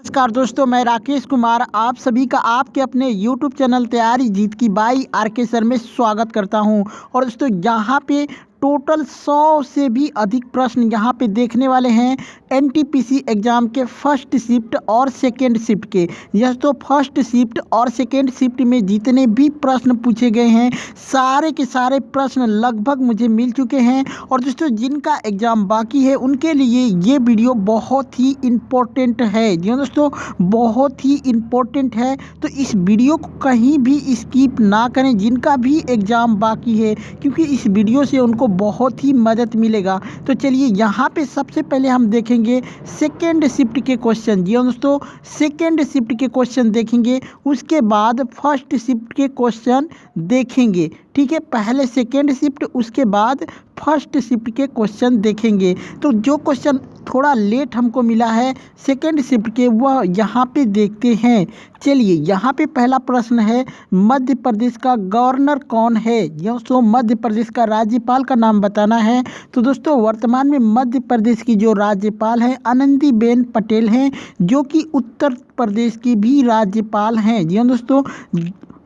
नमस्कार दोस्तों, मैं राकेश कुमार आप सभी का आपके अपने YouTube चैनल तैयारी जीत की बाई आर.के. सर में स्वागत करता हूं। और दोस्तों यहाँ पे टोटल 100 से भी अधिक प्रश्न यहाँ पे देखने वाले हैं एनटीपीसी एग्ज़ाम के फर्स्ट शिफ्ट और सेकेंड शिफ्ट के। यह तो फर्स्ट शिफ्ट और सेकेंड शिफ्ट में जितने भी प्रश्न पूछे गए हैं सारे के सारे प्रश्न लगभग मुझे मिल चुके हैं। और दोस्तों जिनका एग्ज़ाम बाकी है उनके लिए ये वीडियो बहुत ही इम्पोर्टेंट है। जी दोस्तों, बहुत ही इम्पोर्टेंट है, तो इस वीडियो को कहीं भी स्किप ना करें जिनका भी एग्ज़ाम बाकी है, क्योंकि इस वीडियो से उनको बहुत ही मदद मिलेगा। तो चलिए यहाँ पे सबसे पहले हम देखेंगे सेकेंड शिफ्ट के क्वेश्चन। जी दोस्तों, सेकेंड शिफ्ट के क्वेश्चन देखेंगे, उसके बाद फर्स्ट शिफ्ट के क्वेश्चन देखेंगे। ठीक है, पहले सेकेंड शिफ्ट उसके बाद फर्स्ट शिफ्ट के क्वेश्चन देखेंगे। तो जो क्वेश्चन थोड़ा लेट हमको मिला है सेकेंड शिफ्ट के वह यहाँ पे देखते हैं। चलिए यहाँ पे पहला प्रश्न है, मध्य प्रदेश का गवर्नर कौन है? दोस्तों मध्य प्रदेश का राज्यपाल का नाम बताना है। तो दोस्तों वर्तमान में मध्य प्रदेश की जो राज्यपाल हैं आनंदीबेन पटेल हैं, जो कि उत्तर प्रदेश की भी राज्यपाल हैं। जी दोस्तों,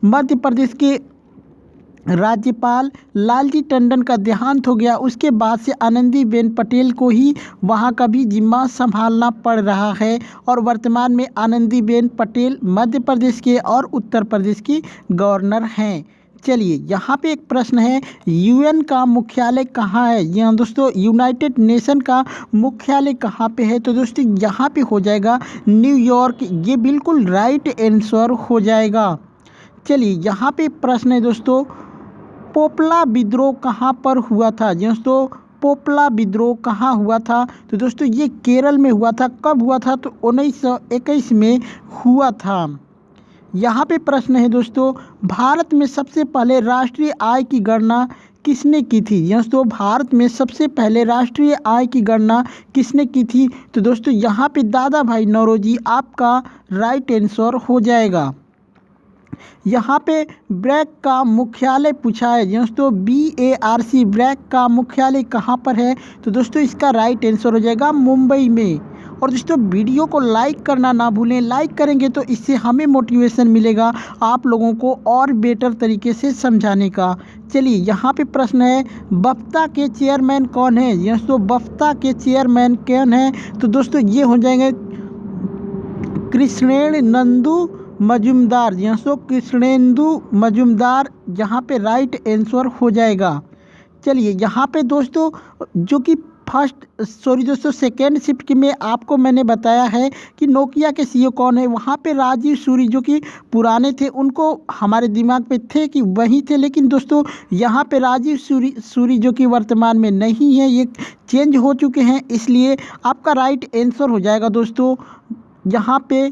मध्य प्रदेश के राज्यपाल लालजी टंडन का देहांत हो गया, उसके बाद से आनंदीबेन पटेल को ही वहाँ का भी जिम्मा संभालना पड़ रहा है। और वर्तमान में आनंदीबेन पटेल मध्य प्रदेश के और उत्तर प्रदेश की गवर्नर हैं। चलिए यहाँ पे एक प्रश्न है, यूएन का मुख्यालय कहाँ है? जी हाँ दोस्तों, यूनाइटेड नेशन का मुख्यालय कहाँ पे है? तो दोस्तों यहाँ पे हो जाएगा न्यूयॉर्क। ये बिल्कुल राइट आंसर हो जाएगा। चलिए यहाँ पे प्रश्न है दोस्तों, पोपला विद्रोह कहाँ पर हुआ था? दोस्तों पोपला विद्रोह कहाँ हुआ था? तो दोस्तों ये केरल में हुआ था। कब हुआ था? तो 1921 में हुआ था। यहाँ पे प्रश्न है दोस्तों, भारत में सबसे पहले राष्ट्रीय आय की गणना किसने की थी? दोस्तों भारत में सबसे पहले राष्ट्रीय आय की गणना किसने की थी? तो दोस्तों यहाँ पे दादा भाई नौरोजी आपका राइट आंसर हो जाएगा। यहाँ पे ब्रैक का मुख्यालय पूछा है। दोस्तों BARC ब्रैक का मुख्यालय कहाँ पर है? तो दोस्तों इसका राइट आंसर हो जाएगा मुंबई में। और दोस्तों वीडियो को लाइक करना ना भूलें, लाइक करेंगे तो इससे हमें मोटिवेशन मिलेगा आप लोगों को और बेटर तरीके से समझाने का। चलिए यहाँ पे प्रश्न है, बफ्ता के चेयरमैन कौन है? दोस्तों बफ्ता के चेयरमैन कौन है? तो दोस्तों ये हो जाएंगे कृष्णेंदु मजुमदार। दोस्तों कृष्णेंदु मजुमदार यहाँ पे राइट आंसर हो जाएगा। चलिए यहाँ पे दोस्तों जो कि दोस्तों सेकेंड शिफ्ट की में आपको मैंने बताया है कि नोकिया के CEO कौन है। वहाँ पे राजीव सूरी जो कि पुराने थे, उनको हमारे दिमाग पे थे कि वही थे, लेकिन दोस्तों यहाँ पे राजीव सूरी जो कि वर्तमान में नहीं है, ये चेंज हो चुके हैं, इसलिए आपका राइट आंसर हो जाएगा दोस्तों यहाँ पे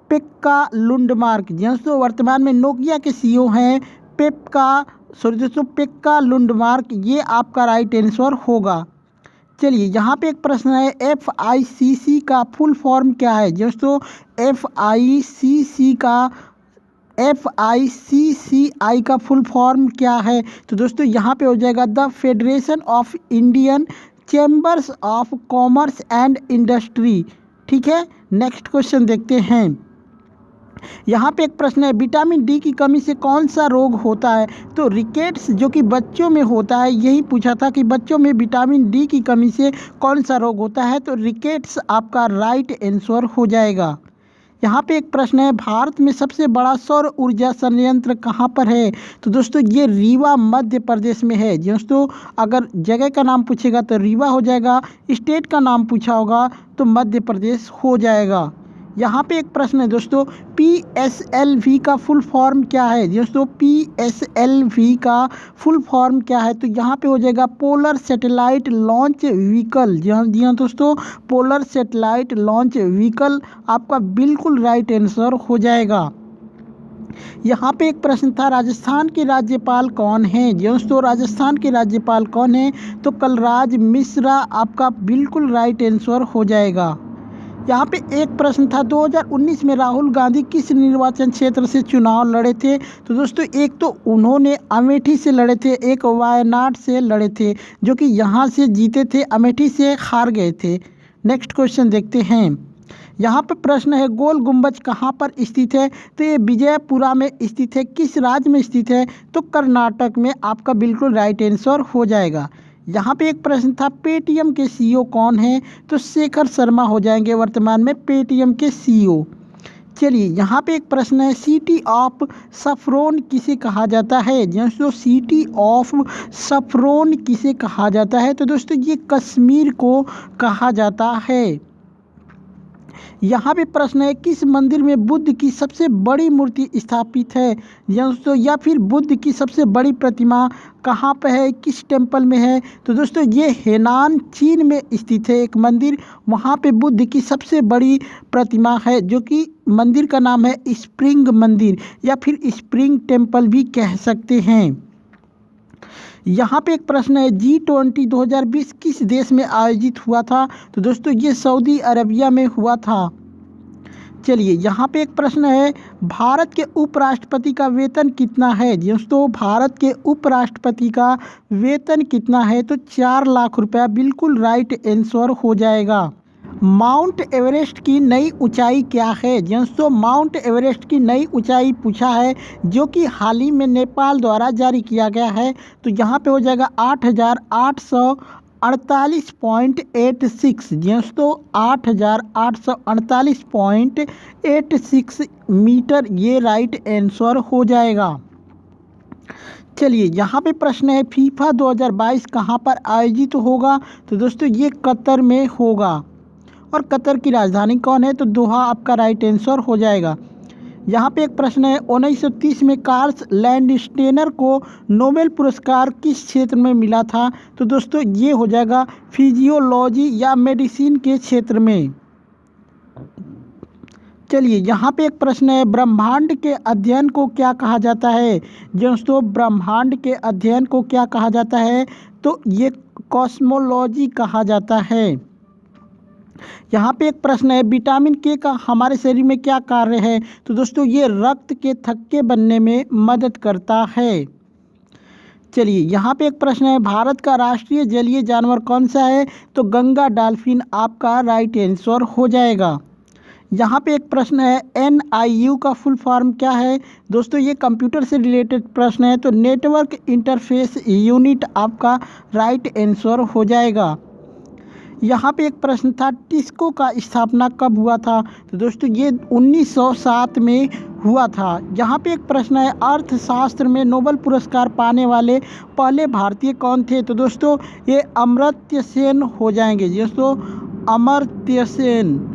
पेक्का लुंडमार्क। दोस्तों वर्तमान में नोकिया के CEO हैं पेक्का लुंडमार्क, ये आपका राइट आंसर होगा। चलिए यहाँ पे एक प्रश्न है, FICC का फुल फॉर्म क्या है? दोस्तों FICCI का फुल फॉर्म क्या है? तो दोस्तों यहाँ पे हो जाएगा the federation of Indian chambers of commerce and industry. ठीक है, नेक्स्ट क्वेश्चन देखते हैं। यहाँ पे एक प्रश्न है, विटामिन डी की कमी से कौन सा रोग होता है? तो रिकेट्स जो कि बच्चों में होता है, यही पूछा था कि बच्चों में विटामिन डी की कमी से कौन सा रोग होता है? तो रिकेट्स आपका राइट आंसर हो जाएगा। यहाँ पे एक प्रश्न है, भारत में सबसे बड़ा सौर ऊर्जा संयंत्र कहाँ पर है? तो दोस्तों ये रीवा मध्य प्रदेश में है। दोस्तों अगर जगह का नाम पूछेगा तो रीवा हो जाएगा, स्टेट का नाम पूछा होगा तो मध्य प्रदेश हो जाएगा। यहाँ पे एक प्रश्न है दोस्तों, PSLV का फुल फॉर्म क्या है? दोस्तों PSLV का फुल फॉर्म क्या है? तो यहाँ पे हो जाएगा पोलर सैटेलाइट लॉन्च व्हीकल। जी हाँ दोस्तों, पोलर सैटेलाइट लॉन्च व्हीकल आपका बिल्कुल राइट आंसर हो जाएगा। यहाँ पे एक प्रश्न था, राजस्थान के राज्यपाल कौन हैं? दोस्तों राजस्थान के राज्यपाल कौन हैं? तो कलराज मिश्रा आपका बिल्कुल राइट आंसर हो जाएगा। यहाँ पे एक प्रश्न था, 2019 में राहुल गांधी किस निर्वाचन क्षेत्र से चुनाव लड़े थे? तो दोस्तों एक तो उन्होंने अमेठी से लड़े थे, एक वायनाड से लड़े थे, जो कि यहाँ से जीते थे, अमेठी से हार गए थे। नेक्स्ट क्वेश्चन देखते हैं। यहाँ पे प्रश्न है गोल गुंबज कहाँ पर स्थित है, तो ये विजयपुरा में स्थित है। किस राज्य में स्थित है, तो कर्नाटक में आपका बिल्कुल राइट आंसर हो जाएगा। यहाँ पे एक प्रश्न था पेटीएम के सीईओ कौन है, तो शेखर शर्मा हो जाएंगे वर्तमान में पेटीएम के सीईओ। चलिए यहाँ पे एक प्रश्न है सिटी ऑफ सफरोन किसे कहा जाता है, दोस्तों सिटी ऑफ सफरोन किसे कहा जाता है, तो दोस्तों ये कश्मीर को कहा जाता है। यहाँ पे प्रश्न है किस मंदिर में बुद्ध की सबसे बड़ी मूर्ति स्थापित है, दोस्तों या फिर बुद्ध की सबसे बड़ी प्रतिमा कहाँ पे है, किस टेम्पल में है, तो दोस्तों ये हेनान चीन में स्थित है एक मंदिर, वहाँ पे बुद्ध की सबसे बड़ी प्रतिमा है, जो कि मंदिर का नाम है स्प्रिंग मंदिर या फिर स्प्रिंग टेम्पल भी कह सकते हैं। यहाँ पे एक प्रश्न है G20 2020 किस देश में आयोजित हुआ था, तो दोस्तों ये सऊदी अरबिया में हुआ था। चलिए यहाँ पे एक प्रश्न है भारत के उपराष्ट्रपति का वेतन कितना है, दोस्तों भारत के उपराष्ट्रपति का वेतन कितना है, तो 4 लाख रुपया बिल्कुल राइट आंसर हो जाएगा। माउंट एवरेस्ट की नई ऊंचाई क्या है, दोस्तों माउंट एवरेस्ट की नई ऊंचाई पूछा है जो कि हाल ही में नेपाल द्वारा जारी किया गया है, तो यहाँ पे हो जाएगा 8,848.86, दोस्तों 8,848.86 मीटर ये राइट आंसर हो जाएगा। चलिए यहाँ पे प्रश्न है फीफा 2022 कहाँ पर आयोजित होगा, तो दोस्तों ये कतर में होगा। और कतर की राजधानी कौन है, तो दोहा आपका राइट आंसर हो जाएगा। यहाँ पे एक प्रश्न है 1930 में कार्ल लैंडस्टेनर को नोबेल पुरस्कार किस क्षेत्र में मिला था, तो दोस्तों ये हो जाएगा फिजियोलॉजी या मेडिसिन के क्षेत्र में। चलिए यहाँ पे एक प्रश्न है ब्रह्मांड के अध्ययन को क्या कहा जाता है, दोस्तों ब्रह्मांड के अध्ययन को क्या कहा जाता है, तो ये कॉस्मोलॉजी कहा जाता है। यहाँ पे एक प्रश्न है विटामिन के का हमारे शरीर में क्या कार्य है, तो दोस्तों ये रक्त के थक्के बनने में मदद करता है। चलिए यहाँ पे एक प्रश्न है भारत का राष्ट्रीय जलीय जानवर कौन सा है, तो गंगा डॉल्फिन आपका राइट आंसर हो जाएगा। यहाँ पे एक प्रश्न है NIU का फुल फॉर्म क्या है, दोस्तों ये कंप्यूटर से रिलेटेड प्रश्न है, तो नेटवर्क इंटरफेस यूनिट आपका राइट आंसर हो जाएगा। यहाँ पे एक प्रश्न था टिस्को का स्थापना कब हुआ था, तो दोस्तों ये 1907 में हुआ था। यहाँ पे एक प्रश्न है अर्थशास्त्र में नोबेल पुरस्कार पाने वाले पहले भारतीय कौन थे, तो दोस्तों ये अमर्त्य सेन हो जाएंगे, दोस्तों अमर्त्य सेन।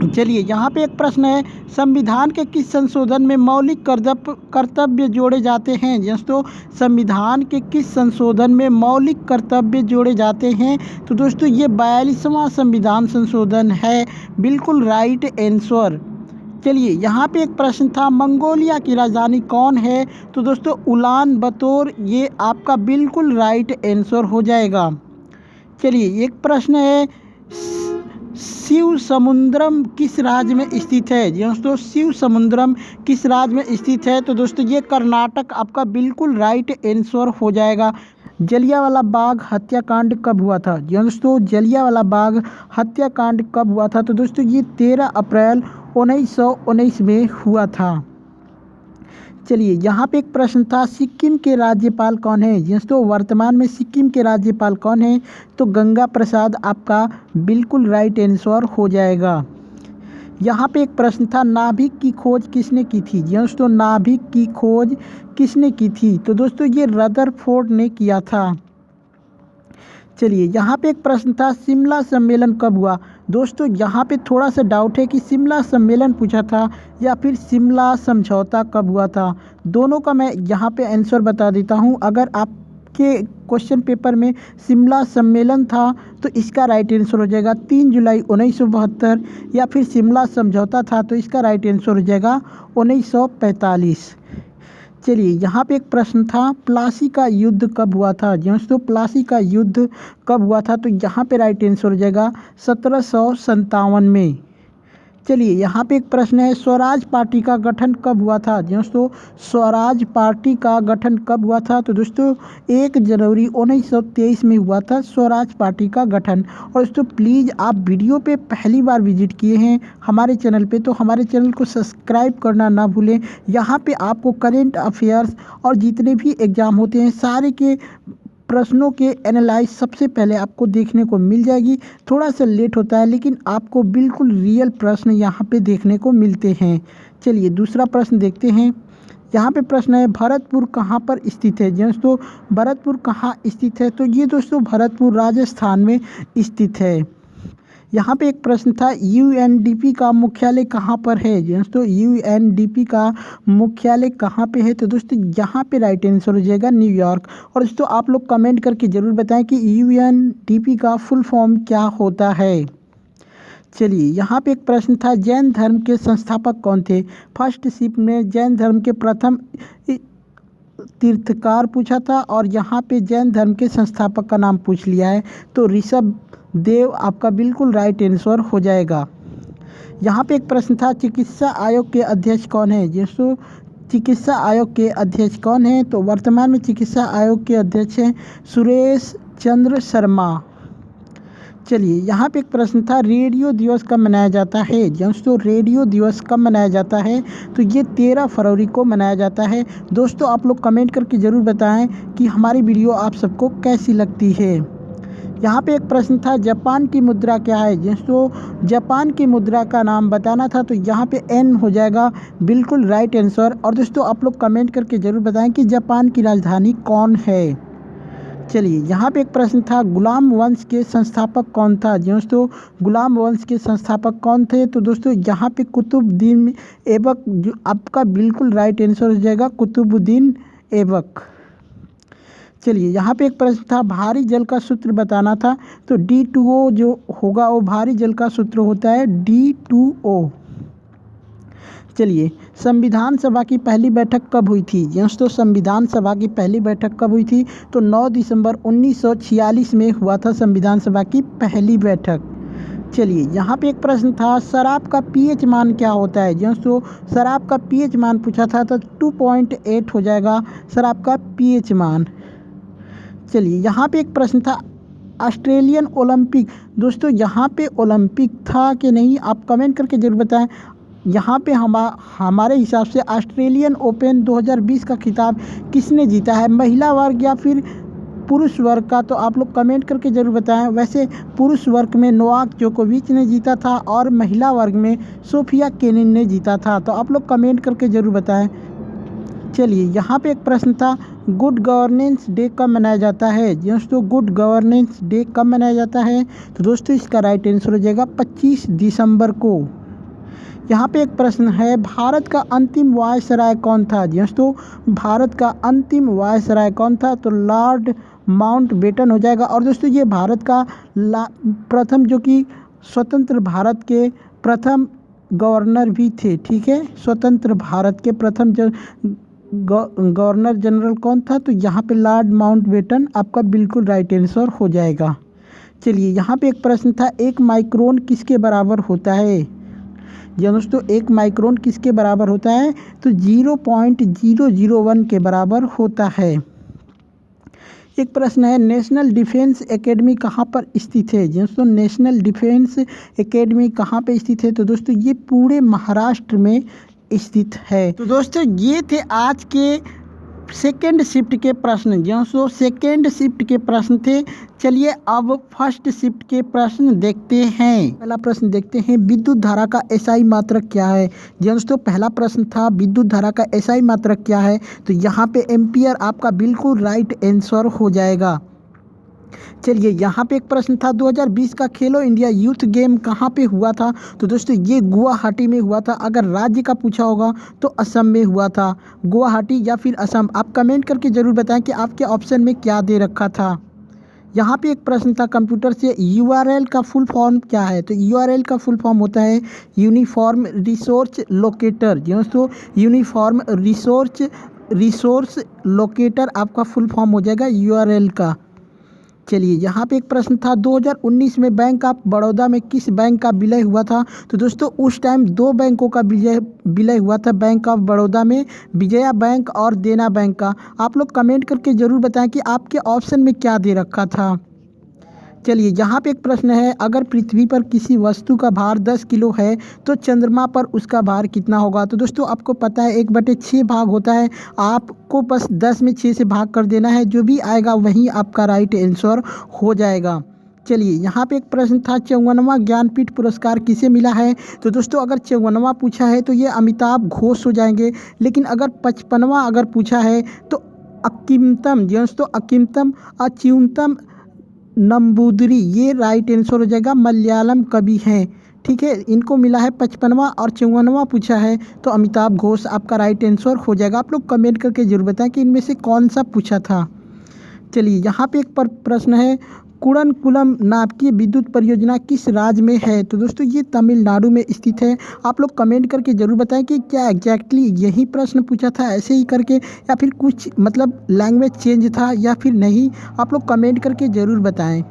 चलिए यहाँ पे एक प्रश्न है संविधान के किस संशोधन में मौलिक कर्तव्य जोड़े जाते हैं, दोस्तों संविधान के किस संशोधन में मौलिक कर्तव्य जोड़े जाते हैं, तो दोस्तों ये 42वां संविधान संशोधन है बिल्कुल राइट आंसर। चलिए यहाँ पे एक प्रश्न था मंगोलिया की राजधानी कौन है, तो दोस्तों उलान बतौर ये आपका बिल्कुल राइट आंसर हो जाएगा। चलिए एक प्रश्न है शिव समुद्रम किस राज्य में स्थित है, दोस्तों शिव समुद्रम किस राज्य में स्थित है, तो दोस्तों ये कर्नाटक आपका बिल्कुल राइट आंसर हो जाएगा। जलियांवाला बाग हत्याकांड कब हुआ था, दोस्तों जलियांवाला बाग हत्याकांड कब हुआ था, तो दोस्तों ये 13 अप्रैल 1919 में हुआ था। चलिए यहाँ पे एक प्रश्न था सिक्किम के राज्यपाल कौन है, दोस्तों वर्तमान में सिक्किम के राज्यपाल कौन है, तो गंगा प्रसाद आपका बिल्कुल राइट आंसर हो जाएगा। यहाँ पे एक प्रश्न था नाभिक की खोज किसने की थी, दोस्तों नाभिक की खोज किसने की थी, तो दोस्तों ये रदरफोर्ड ने किया था। चलिए यहाँ पे एक प्रश्न था शिमला सम्मेलन कब हुआ, दोस्तों यहाँ पे थोड़ा सा डाउट है कि शिमला सम्मेलन पूछा था या फिर शिमला समझौता कब हुआ था, दोनों का मैं यहाँ पे आंसर बता देता हूँ। अगर आपके क्वेश्चन पेपर में शिमला सम्मेलन था तो इसका राइट आंसर हो जाएगा 3 जुलाई 1972, या फिर शिमला समझौता था तो इसका राइट आंसर हो जाएगा 1945। चलिए यहाँ पे एक प्रश्न था प्लासी का युद्ध कब हुआ था, दोस्तों प्लासी का युद्ध कब हुआ था, तो यहाँ पे राइट आंसर हो जाएगा 1757 में। चलिए यहाँ पे एक प्रश्न है, स्वराज पार्टी का गठन कब हुआ था? दोस्तों स्वराज पार्टी का गठन कब हुआ था? तो दोस्तों 1 जनवरी 1923 में हुआ था स्वराज पार्टी का गठन। और दोस्तों प्लीज़ आप वीडियो पे पहली बार विजिट किए हैं हमारे चैनल पे तो हमारे चैनल को सब्सक्राइब करना ना भूलें। यहाँ पे आपको करेंट अफेयर्स और जितने भी एग्ज़ाम होते हैं सारे के प्रश्नों के एनालाइज सबसे पहले आपको देखने को मिल जाएगी। थोड़ा सा लेट होता है लेकिन आपको बिल्कुल रियल प्रश्न यहाँ पे देखने को मिलते हैं। चलिए दूसरा प्रश्न देखते हैं। यहाँ पे प्रश्न है, भरतपुर कहाँ पर स्थित है? दोस्तों भरतपुर कहाँ स्थित है? तो ये दोस्तों भरतपुर राजस्थान में स्थित है। यहाँ पे एक प्रश्न था, यूएनडीपी का मुख्यालय कहाँ पर है? दोस्तों यूएनडीपी का मुख्यालय कहाँ पे है? तो दोस्तों यहाँ पे राइट आंसर हो जाएगा न्यूयॉर्क। और दोस्तों आप लोग कमेंट करके ज़रूर बताएं कि यूएनडीपी का फुल फॉर्म क्या होता है। चलिए यहाँ पे एक प्रश्न था, जैन धर्म के संस्थापक कौन थे? फर्स्ट शिप में जैन धर्म के प्रथम तीर्थकार पूछा था और यहाँ पे जैन धर्म के संस्थापक का नाम पूछ लिया है तो ऋषभ देव आपका बिल्कुल राइट आंसर हो जाएगा। यहाँ पे एक प्रश्न था, चिकित्सा आयोग के अध्यक्ष कौन है? दोस्तों चिकित्सा आयोग के अध्यक्ष कौन है? तो वर्तमान में चिकित्सा आयोग के अध्यक्ष हैं सुरेश चंद्र शर्मा। चलिए यहाँ पे एक प्रश्न था, रेडियो दिवस कब मनाया जाता है? दोस्तों रेडियो दिवस कब मनाया जाता है? तो ये 13 फरवरी को मनाया जाता है। दोस्तों आप लोग कमेंट करके ज़रूर बताएं कि हमारी वीडियो आप सबको कैसी लगती है। यहाँ पे एक प्रश्न था, जापान की मुद्रा क्या है? दोस्तों जापान की मुद्रा का नाम बताना था तो यहाँ पे एन हो जाएगा बिल्कुल राइट आंसर। और दोस्तों आप लोग कमेंट करके ज़रूर बताएं कि जापान की राजधानी कौन है। चलिए यहाँ पे एक प्रश्न था, गुलाम वंश के संस्थापक कौन था? दोस्तों गुलाम वंश के संस्थापक कौन थे? तो दोस्तों यहाँ पे कुतुबुद्दीन ऐबक जो आपका बिल्कुल राइट आंसर हो जाएगा, कुतुबुद्दीन ऐबक। चलिए यहाँ पे एक प्रश्न था, भारी जल का सूत्र बताना था तो D2O जो होगा वो भारी जल का सूत्र होता है D2O। चलिए संविधान सभा की पहली बैठक कब हुई थी? दोस्तों संविधान सभा की पहली बैठक कब हुई थी? तो 9 दिसंबर 1946 में हुआ था संविधान सभा की पहली बैठक। चलिए यहाँ पे एक प्रश्न था, शराब का पीएच मान क्या होता है? दोस्तों शराब का पीएच मान पूछा था तो 2.8 हो जाएगा शराब का पीएच मान। चलिए यहाँ पे एक प्रश्न था, ऑस्ट्रेलियन ओलंपिक, दोस्तों यहाँ पे ओलंपिक था कि नहीं आप कमेंट करके ज़रूर बताएं। यहाँ पे हमारे हिसाब से ऑस्ट्रेलियन ओपन 2020 का खिताब किसने जीता है, महिला वर्ग या फिर पुरुष वर्ग का? तो आप लोग कमेंट करके ज़रूर बताएं। वैसे पुरुष वर्ग में नोवाक जोकोविच ने जीता था और महिला वर्ग में सोफिया केनिन ने जीता था। तो आप लोग कमेंट करके ज़रूर बताएं। चलिए यहाँ पे एक प्रश्न था, गुड गवर्नेंस डे कब मनाया जाता है? दोस्तों गुड गवर्नेंस डे कब मनाया जाता है? तो दोस्तों इसका राइट आंसर हो जाएगा 25 दिसंबर को। यहाँ पे एक प्रश्न है, भारत का अंतिम वायसराय कौन था? दोस्तों भारत का अंतिम वायसराय कौन था? तो लॉर्ड माउंटबेटन हो जाएगा। और दोस्तों ये भारत का प्रथम जो कि स्वतंत्र भारत के प्रथम गवर्नर भी थे। ठीक है, स्वतंत्र भारत के प्रथम गवर्नर जनरल कौन था? तो यहाँ पे लॉर्ड माउंटबेटन आपका बिल्कुल राइट आंसर हो जाएगा। चलिए यहाँ पे एक प्रश्न था, 1 माइक्रोन किसके बराबर होता है? दोस्तों 1 माइक्रोन किसके बराबर होता है? तो 0.001 के बराबर होता है। एक प्रश्न है, नेशनल डिफेंस एकेडमी कहाँ पर स्थित है? दोस्तों नेशनल डिफेंस एकेडमी कहाँ पे स्थित है? तो दोस्तों ये पूरे महाराष्ट्र में स्थित है। तो दोस्तों ये थे आज के सेकेंड शिफ्ट के प्रश्न। दोस्तों सेकेंड शिफ्ट के प्रश्न थे। चलिए अब फर्स्ट शिफ्ट के प्रश्न देखते हैं। पहला प्रश्न देखते हैं, विद्युत धारा का एसआई मात्रक क्या है? दोस्तों पहला प्रश्न था, विद्युत धारा का एसआई मात्रक क्या है? तो यहाँ पे एम्पियर आपका बिल्कुल राइट आंसर हो जाएगा। चलिए यहाँ पे एक प्रश्न था, 2020 का खेलो इंडिया यूथ गेम कहाँ पे हुआ था? तो दोस्तों ये गुवाहाटी में हुआ था। अगर राज्य का पूछा होगा तो असम में हुआ था, गुवाहाटी या फिर असम। आप कमेंट करके ज़रूर बताएं कि आपके ऑप्शन में क्या दे रखा था। यहाँ पे एक प्रश्न था कंप्यूटर से, URL का फुल फॉर्म क्या है? तो URL का फुल फॉर्म होता है यूनिफॉर्म रिसोर्स लोकेटर। दोस्तों यूनिफॉर्म रिसोर्स लोकेटर आपका फुल फॉर्म हो जाएगा URL का। चलिए यहाँ पे एक प्रश्न था 2019 में बैंक ऑफ बड़ौदा में किस बैंक का विलय हुआ था। तो दोस्तों उस टाइम दो बैंकों का विलय हुआ था बैंक ऑफ बड़ौदा में, विजया बैंक और देना बैंक का। आप लोग कमेंट करके ज़रूर बताएं कि आपके ऑप्शन में क्या दे रखा था। चलिए यहाँ पे एक प्रश्न है, अगर पृथ्वी पर किसी वस्तु का भार 10 किलो है तो चंद्रमा पर उसका भार कितना होगा। तो दोस्तों आपको पता है 1/6 भाग होता है, आपको बस 10 में 6 से भाग कर देना है, जो भी आएगा वही आपका राइट आंसर हो जाएगा। चलिए यहाँ पे एक प्रश्न था, 54वां ज्ञानपीठ पुरस्कार किसे मिला है। तो दोस्तों अगर 54वां पूछा है तो ये अमिताभ घोष हो जाएंगे, लेकिन अगर 55वां अगर पूछा है तो अकिमतम दोस्तों अकिमतम अच्युतम नंबूदरी ये राइट आंसर हो जाएगा, मलयालम कवि हैं। ठीक है, इनको मिला है 55वां और 54वां पूछा है तो अमिताभ घोष आपका राइट आंसर हो जाएगा। आप लोग कमेंट करके जरूर बताएं कि इनमें से कौन सा पूछा था। चलिए यहाँ पे एक प्रश्न है, कुड़नकुलम नाभिकीय विद्युत परियोजना किस राज्य में है। तो दोस्तों ये तमिलनाडु में स्थित है। आप लोग कमेंट करके ज़रूर बताएं कि क्या एग्जैक्टली यही प्रश्न पूछा था ऐसे ही करके, या फिर कुछ मतलब लैंग्वेज चेंज था या फिर नहीं। आप लोग कमेंट करके ज़रूर बताएं।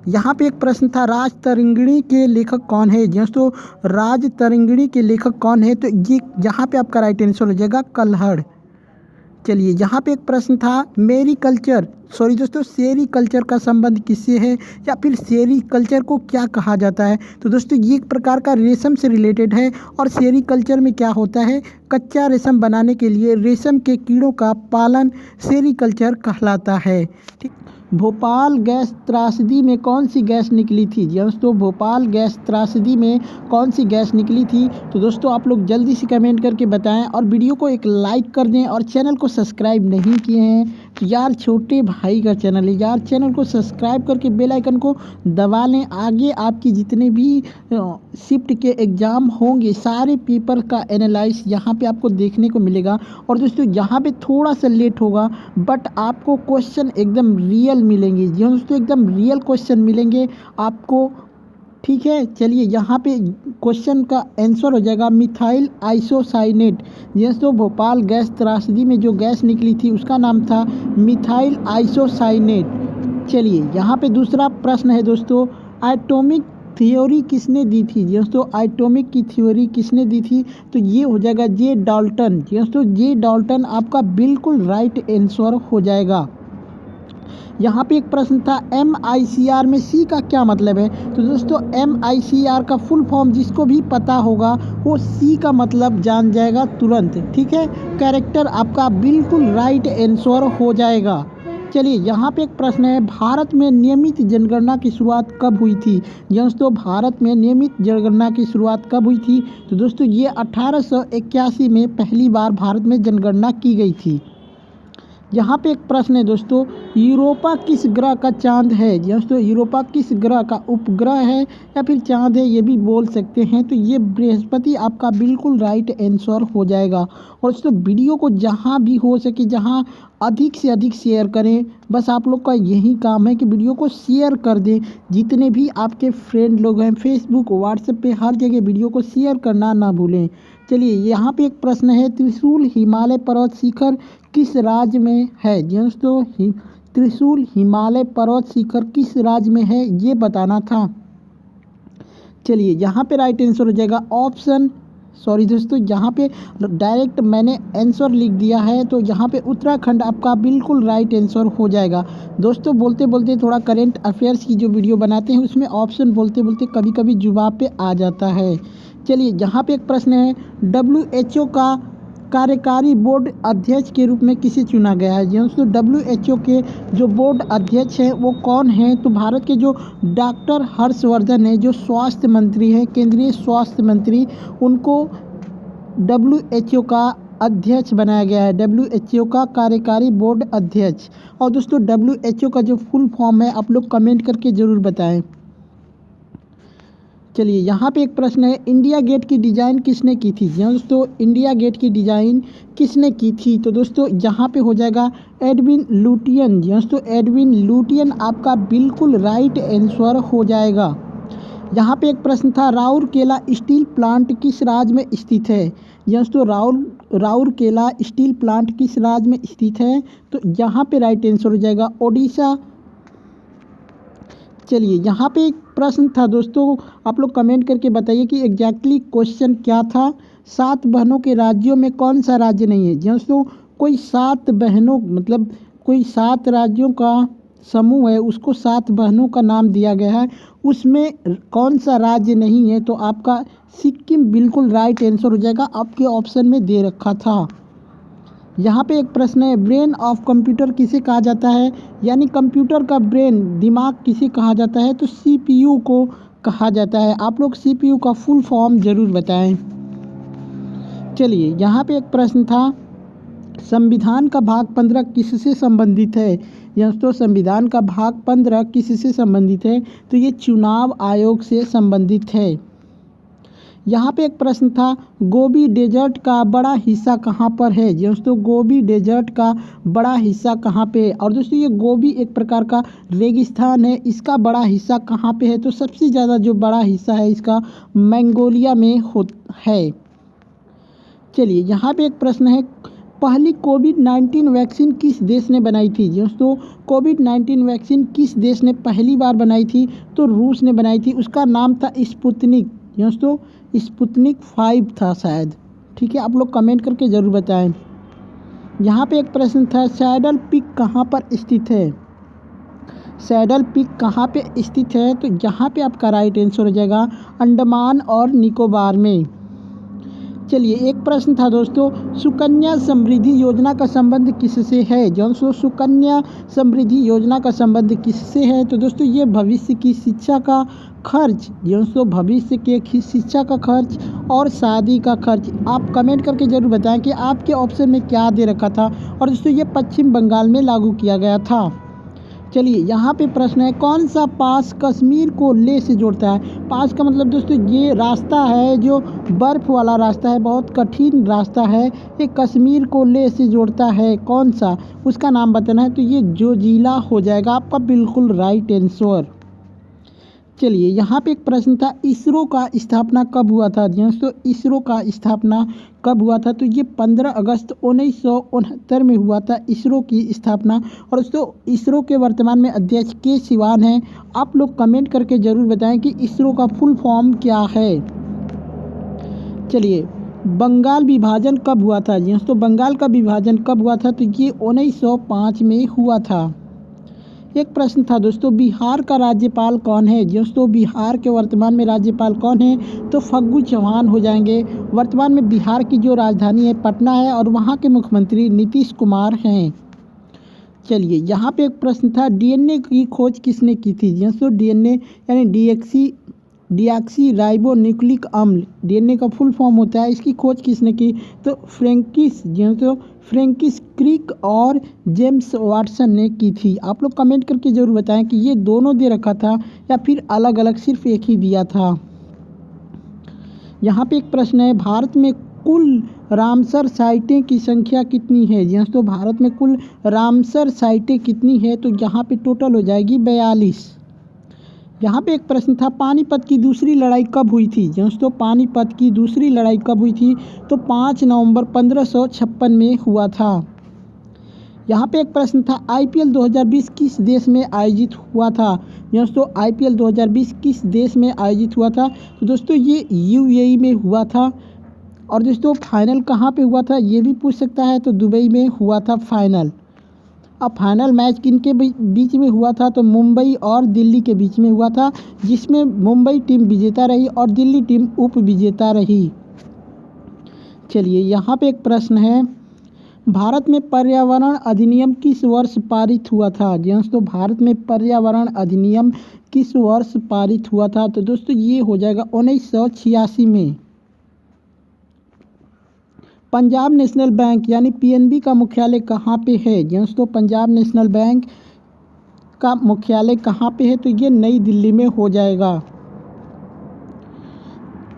यहाँ पे एक प्रश्न था, राजतरंगिणी के लेखक कौन है। दोस्तों राजतरंगिणी के लेखक कौन है, तो ये यहाँ पे आपका राइट आंसर हो जाएगा कल्हड़। चलिए यहाँ पे एक प्रश्न था, सेरीकल्चर का संबंध किससे है, या फिर सेरीकल्चर को क्या कहा जाता है। तो दोस्तों ये एक प्रकार का रेशम से रिलेटेड है, और सेरीकल्चर में क्या होता है, कच्चा रेशम बनाने के लिए रेशम के कीड़ों का पालन सेरीकल्चर कहलाता है। ठीक, भोपाल गैस त्रासदी में कौन सी गैस निकली थी। दोस्तों भोपाल गैस त्रासदी में कौन सी गैस निकली थी। तो दोस्तों आप लोग जल्दी से कमेंट करके बताएं, और वीडियो को एक लाइक कर दें, और चैनल को सब्सक्राइब नहीं किए हैं तो यार छोटे भाई का चैनल है यार, चैनल को सब्सक्राइब करके बेल आइकन को दबा लें। आगे आपकी जितने भी शिफ्ट के एग्ज़ाम होंगे सारे पेपर का एनालाइज यहाँ पे आपको देखने को मिलेगा। और दोस्तों यहाँ पे थोड़ा सा लेट होगा, बट आपको क्वेश्चन एकदम रियल मिलेंगे दोस्तों, एकदम रियल क्वेश्चन मिलेंगे आपको। ठीक है, चलिए यहाँ पे क्वेश्चन का आंसर हो जाएगा मिथाइल आइसोसाइनेट। दोस्तों भोपाल गैस त्रासदी में जो गैस निकली थी उसका नाम था मिथाइल आइसोसाइनेट। चलिए यहाँ पे दूसरा प्रश्न है दोस्तों, एटॉमिक थ्योरी किसने दी थी। दोस्तों एटॉमिक की थ्योरी किसने दी थी, तो ये हो जाएगा जे डाल्टन। दोस्तों जे डाल्टन आपका बिल्कुल राइट आंसर हो जाएगा। यहाँ पे एक प्रश्न था, MICR में C का क्या मतलब है। तो दोस्तों MICR का फुल फॉर्म जिसको भी पता होगा वो C का मतलब जान जाएगा तुरंत। ठीक है, कैरेक्टर आपका बिल्कुल राइट आंसर हो जाएगा। चलिए यहाँ पे एक प्रश्न है, भारत में नियमित जनगणना की शुरुआत कब हुई थी। दोस्तों भारत में नियमित जनगणना की शुरुआत कब हुई थी। तो दोस्तों ये 1881 में पहली बार भारत में जनगणना की गई थी। यहाँ पे एक प्रश्न है दोस्तों, यूरोपा किस ग्रह का चांद है। दोस्तों यूरोपा किस ग्रह का उपग्रह है या फिर चांद है, ये भी बोल सकते हैं। तो ये बृहस्पति आपका बिल्कुल राइट आंसर हो जाएगा। और दोस्तों वीडियो को जहाँ भी हो सके जहाँ अधिक से अधिक शेयर करें, बस आप लोग का यही काम है कि वीडियो को शेयर कर दें। जितने भी आपके फ्रेंड लोग हैं फेसबुक व्हाट्सएप पे हर जगह वीडियो को शेयर करना ना भूलें। चलिए यहाँ पे एक प्रश्न है, त्रिशूल हिमालय पर्वत शिखर किस राज्य में है। दोस्तों त्रिशूल हिमालय पर्वत शिखर किस राज्य में है ये बताना था। चलिए यहाँ पे राइट आंसर हो जाएगा ऑप्शन, सॉरी दोस्तों यहाँ पे डायरेक्ट मैंने आंसर लिख दिया है, तो यहाँ पे उत्तराखंड आपका बिल्कुल राइट आंसर हो जाएगा। दोस्तों बोलते बोलते थोड़ा करंट अफेयर्स की जो वीडियो बनाते हैं उसमें ऑप्शन बोलते बोलते कभी कभी जुबान पे आ जाता है। चलिए यहाँ पे एक प्रश्न है, WHO का कार्यकारी बोर्ड अध्यक्ष के रूप में किसे चुना गया है। दोस्तों WHO के जो बोर्ड अध्यक्ष हैं वो कौन हैं। तो भारत के जो डॉक्टर हर्षवर्धन है, जो स्वास्थ्य मंत्री हैं, केंद्रीय स्वास्थ्य मंत्री, उनको WHO का अध्यक्ष बनाया गया है, WHO का कार्यकारी बोर्ड अध्यक्ष। और दोस्तों WHO का जो फुल फॉर्म है आप लोग कमेंट करके ज़रूर बताएं। चलिए यहाँ पे एक प्रश्न है, इंडिया गेट की डिज़ाइन किसने की थी। दोस्तों इंडिया गेट की डिज़ाइन किसने की थी। तो दोस्तों यहाँ पे हो जाएगा एडविन लुटियन। दोस्तों एडविन लुटियन आपका बिल्कुल राइट आंसर हो जाएगा। यहाँ पे एक प्रश्न था, राउरकेला स्टील प्लांट किस राज्य में स्थित है। दोस्तों राउरकेला स्टील प्लांट किस राज्य में स्थित है। तो यहाँ पे राइट आंसर हो जाएगा ओडिशा। चलिए यहाँ पे एक प्रश्न था दोस्तों, आप लोग कमेंट करके बताइए कि एग्जैक्टली क्वेश्चन क्या था। 7 बहनों के राज्यों में कौन सा राज्य नहीं है। दोस्तों कोई 7 बहनों मतलब कोई 7 राज्यों का समूह है, उसको 7 बहनों का नाम दिया गया है, उसमें कौन सा राज्य नहीं है। तो आपका सिक्किम बिल्कुल राइट आंसर हो जाएगा, आपके ऑप्शन में दे रखा था। यहाँ पे एक प्रश्न है, ब्रेन ऑफ कंप्यूटर किसे कहा जाता है, यानी कंप्यूटर का ब्रेन दिमाग किसे कहा जाता है। तो सीपीयू को कहा जाता है। आप लोग सीपीयू का फुल फॉर्म ज़रूर बताएं। चलिए यहाँ पे एक प्रश्न था, संविधान का भाग 15 किससे संबंधित है। दोस्तों संविधान का भाग 15 किससे संबंधित है। तो ये चुनाव आयोग से संबंधित है। यहाँ पे एक प्रश्न था, गोबी डेजर्ट का बड़ा हिस्सा कहाँ पर है। दोस्तों गोबी डेजर्ट का बड़ा हिस्सा कहाँ पे है। और दोस्तों ये गोबी एक प्रकार का रेगिस्तान है, इसका बड़ा हिस्सा कहाँ पे है। तो सबसे ज़्यादा जो बड़ा हिस्सा है इसका मंगोलिया में है। चलिए यहाँ पे एक प्रश्न है, पहली कोविड-19 वैक्सीन किस देश ने बनाई थी। दोस्तों कोविड-19 वैक्सीन किस देश ने पहली बार बनाई थी। तो रूस ने बनाई थी, उसका नाम था स्पुतनिक। दोस्तों स्पुतनिक 5 था शायद। ठीक है, आप लोग कमेंट करके ज़रूर बताएं। यहाँ पे एक प्रश्न था, सैडल पीक कहाँ पर स्थित है। सैडल पीक कहाँ पे स्थित है। तो यहाँ पे आपका राइट आंसर हो जाएगा अंडमान और निकोबार में। चलिए एक प्रश्न था दोस्तों, सुकन्या समृद्धि योजना का संबंध किससे है। दोस्तों सुकन्या समृद्धि योजना का संबंध किससे है। तो दोस्तों ये भविष्य की शिक्षा का खर्च, दोस्तों भविष्य के शिक्षा का खर्च और शादी का खर्च। आप कमेंट करके ज़रूर बताएं कि आपके ऑप्शन में क्या दे रखा था। और दोस्तों ये पश्चिम बंगाल में लागू किया गया था। चलिए यहाँ पे प्रश्न है, कौन सा पास कश्मीर को लेह से जोड़ता है। पास का मतलब दोस्तों ये रास्ता है जो बर्फ़ वाला रास्ता है, बहुत कठिन रास्ता है, ये कश्मीर को लेह से जोड़ता है। कौन सा, उसका नाम बताना है। तो ये जोजिला हो जाएगा आपका बिल्कुल राइट आंसर। चलिए यहाँ पे एक प्रश्न था, इसरो का स्थापना कब हुआ था। दोस्तों इसरो का स्थापना कब हुआ था। तो ये 15 अगस्त 1969 में हुआ था इसरो की स्थापना। और दोस्तों इसरो के वर्तमान में अध्यक्ष के सिवान हैं। आप लोग कमेंट करके ज़रूर बताएं कि इसरो का फुल फॉर्म क्या है। चलिए बंगाल विभाजन कब हुआ था। दोस्तों बंगाल का विभाजन कब हुआ था। तो ये 1905 में हुआ था। एक प्रश्न था दोस्तों, बिहार का राज्यपाल कौन है। दोस्तों बिहार के वर्तमान में राज्यपाल कौन है। तो फग्गू चौहान हो जाएंगे। वर्तमान में बिहार की जो राजधानी है पटना है और वहाँ के मुख्यमंत्री नीतीश कुमार हैं। चलिए यहाँ पे एक प्रश्न था, डीएनए की खोज किसने की थी। दोस्तों डीएनए यानी डीऑक्सी राइबो न्यूक्लिक अम्ल, डीएनए का फुल फॉर्म होता है, इसकी खोज किसने की। तो फ्रैंकिस क्रिक और जेम्स वाटसन ने की थी। आप लोग कमेंट करके ज़रूर बताएं कि ये दोनों दे रखा था या फिर अलग अलग सिर्फ एक ही दिया था। यहाँ पे एक प्रश्न है, भारत में कुल रामसर साइटें की संख्या कितनी है। दोस्तों भारत में कुल रामसर साइटें कितनी है। तो यहाँ पे टोटल हो जाएगी 42। यहाँ पे एक प्रश्न था, पानीपत की दूसरी लड़ाई कब हुई थी। दोस्तों पानीपत की दूसरी लड़ाई कब हुई थी। तो 5 नवंबर 1556 में हुआ था। यहाँ पे एक प्रश्न था, आईपीएल 2020 किस देश में आयोजित हुआ था। दोस्तों आईपीएल 2020 किस देश में आयोजित हुआ था। तो दोस्तों ये यूएई में हुआ था। और दोस्तों फाइनल कहाँ पे हुआ था ये भी पूछ सकता है। तो दुबई में हुआ था फाइनल। अब फाइनल मैच किनके बीच में हुआ था। तो मुंबई और दिल्ली के बीच में हुआ था, जिसमें मुंबई टीम विजेता रही और दिल्ली टीम उप विजेता रही। चलिए यहाँ पे एक प्रश्न है, भारत में पर्यावरण अधिनियम किस वर्ष पारित हुआ था। दोस्तों भारत में पर्यावरण अधिनियम किस वर्ष पारित हुआ था। तो दोस्तों ये हो जाएगा 1986 में। पंजाब नेशनल बैंक यानी पीएनबी का मुख्यालय कहाँ पे है। दोस्तों पंजाब नेशनल बैंक का मुख्यालय कहाँ पे है। तो ये नई दिल्ली में हो जाएगा।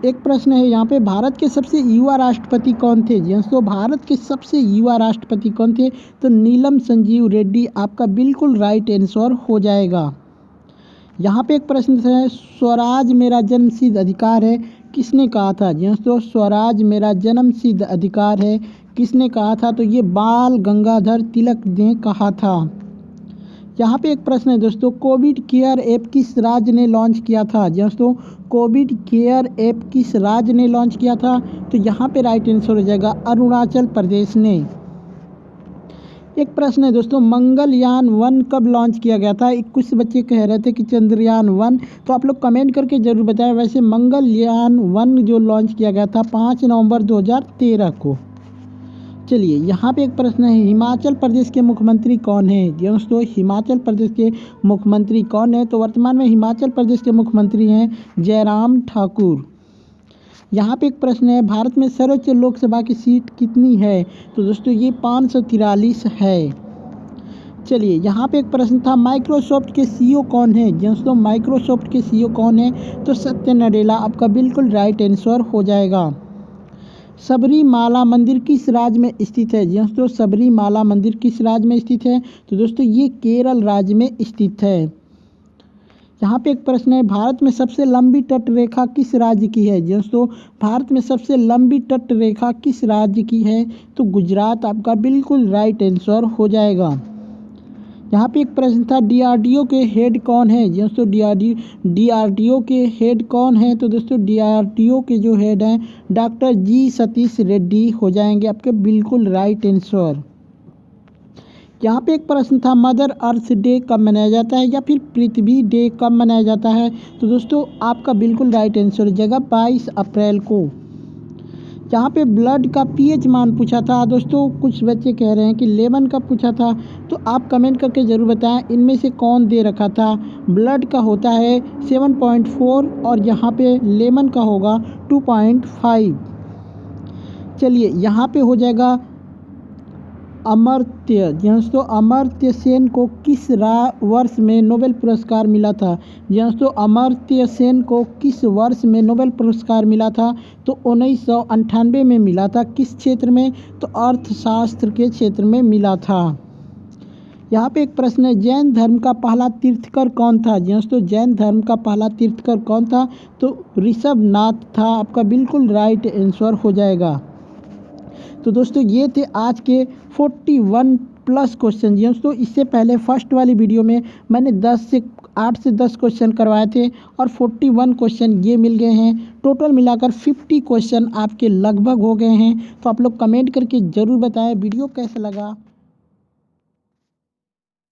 एक प्रश्न है यहाँ पे, भारत के सबसे युवा राष्ट्रपति कौन थे। दोस्तों भारत के सबसे युवा राष्ट्रपति कौन थे। तो नीलम संजीव रेड्डी आपका बिल्कुल राइट आंसर हो जाएगा। यहाँ पे एक प्रश्न है, स्वराज मेरा जन्मसिद्ध अधिकार है, किसने कहा था। दोस्तों स्वराज मेरा जन्मसिद्ध अधिकार है, किसने कहा था। तो ये बाल गंगाधर तिलक ने कहा था। यहाँ पे एक प्रश्न है दोस्तों, कोविड केयर ऐप किस राज्य ने लॉन्च किया था? दोस्तों कोविड केयर ऐप किस राज्य ने लॉन्च किया था? तो यहाँ पे राइट आंसर हो जाएगा अरुणाचल प्रदेश ने। एक प्रश्न है दोस्तों, मंगलयान 1 कब लॉन्च किया गया था? कुछ बच्चे कह रहे थे कि चंद्रयान 1, तो आप लोग कमेंट करके ज़रूर बताएं। वैसे मंगलयान 1 जो लॉन्च किया गया था 5 नवंबर 2013 को। चलिए यहाँ पे एक प्रश्न है, हिमाचल प्रदेश के मुख्यमंत्री कौन है? दोस्तों हिमाचल प्रदेश के मुख्यमंत्री कौन है? तो वर्तमान में हिमाचल प्रदेश के मुख्यमंत्री हैं जयराम ठाकुर। यहाँ पे एक प्रश्न है, भारत में सर्वोच्च लोकसभा की सीट कितनी है? तो दोस्तों ये 543 है। चलिए यहाँ पे एक प्रश्न था, माइक्रोसॉफ्ट के सीईओ कौन है? दोस्तों माइक्रोसॉफ्ट के सीईओ कौन है? तो सत्य नडेला आपका बिल्कुल राइट आंसर हो जाएगा। सबरीमाला मंदिर किस राज्य में स्थित है? दोस्तों सबरीमाला मंदिर किस राज्य में स्थित है? तो दोस्तों ये केरल राज्य में स्थित है। यहाँ पे एक प्रश्न है, भारत में सबसे लंबी तट रेखा किस राज्य की है? दोस्तों भारत में सबसे लंबी तट रेखा किस राज्य की है? तो गुजरात आपका बिल्कुल राइट आंसर हो जाएगा। यहाँ पे एक प्रश्न था, डीआरडीओ के हेड कौन है? दोस्तों डीआरडीओ के हेड कौन है? तो दोस्तों डीआरडीओ के जो हेड हैं डॉक्टर जी सतीश रेड्डी हो जाएंगे आपके बिल्कुल राइट आंसर। यहाँ पे एक प्रश्न था, मदर अर्थ डे कब मनाया जाता है या फिर पृथ्वी डे कब मनाया जाता है? तो दोस्तों आपका बिल्कुल राइट आंसर हो जाएगा 22 अप्रैल को। यहाँ पे ब्लड का पीएच मान पूछा था दोस्तों, कुछ बच्चे कह रहे हैं कि लेमन का पूछा था, तो आप कमेंट करके ज़रूर बताएं इनमें से कौन दे रखा था। ब्लड का होता है 7.4 और यहाँ पे लेमन का होगा 2.5। चलिए यहाँ पे हो जाएगा अमर्त्य। दोस्तों अमर्त्य सेन को किस वर्ष में नोबेल पुरस्कार मिला था? दोस्तों अमर्त्य सेन को किस वर्ष में नोबेल पुरस्कार मिला था? तो 1998 में मिला था। किस क्षेत्र में? तो अर्थशास्त्र के क्षेत्र में मिला था। यहाँ पे एक प्रश्न है, जैन धर्म का पहला तीर्थकर कौन था? दोस्तों जैन धर्म का पहला तीर्थकर कौन था? तो ऋषभनाथ था आपका बिल्कुल राइट आंसर हो जाएगा। तो दोस्तों ये थे आज के 41 प्लस क्वेश्चन। दोस्तों इससे पहले फर्स्ट वाली वीडियो में मैंने 8 से 10 क्वेश्चन करवाए थे और 41 क्वेश्चन ये मिल गए हैं। टोटल मिलाकर 50 क्वेश्चन आपके लगभग हो गए हैं। तो आप लोग कमेंट करके ज़रूर बताएं वीडियो कैसा लगा।